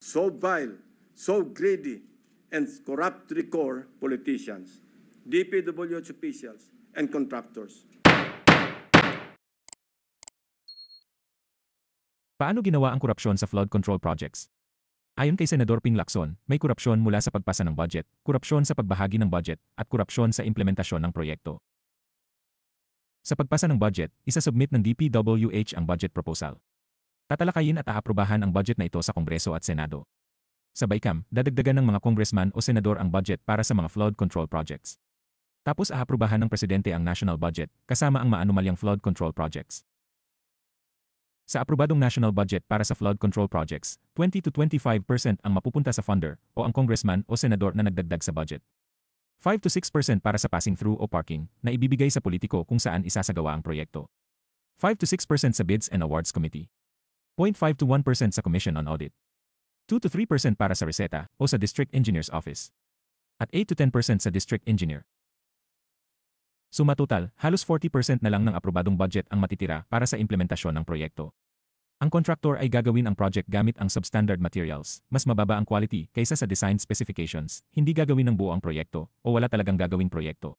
so vile, so greedy, and corruptly core politicians, DPWH officials, and contractors. Paano ginawa ang korupsyon sa flood control projects? Ayon kay Senador Ping Lacson, may korupsyon mula sa pagpasa ng budget, korupsyon sa pagbahagi ng budget, at korupsyon sa implementasyon ng proyekto. Sa pagpasa ng budget, isasubmit ng DPWH ang budget proposal. Tatalakayin at aaprubahan ang budget na ito sa Kongreso at Senado. Sa BICAM, dadagdagan ng mga congressman o senador ang budget para sa mga flood control projects. Tapos aaprubahan ng presidente ang national budget, kasama ang maanumalyang flood control projects. Sa aprobadong national budget para sa flood control projects, 20 to 25% ang mapupunta sa funder o ang congressman o senador na nagdagdag sa budget. 5 to 6% para sa passing through o parking na ibibigay sa politiko kung saan isasagawa ang proyekto. 5 to 6% sa Bids and Awards Committee. 0.5 to 1% sa Commission on Audit. 2 to 3% para sa reseta o sa District Engineer's Office. At 8 to 10% sa District Engineer. Suma total, halos 40% na lang ng aprobadong budget ang matitira para sa implementasyon ng proyekto. Ang contractor ay gagawin ang project gamit ang substandard materials, mas mababa ang quality kaysa sa design specifications, hindi gagawin ng buo ang proyekto, o wala talagang gagawing proyekto.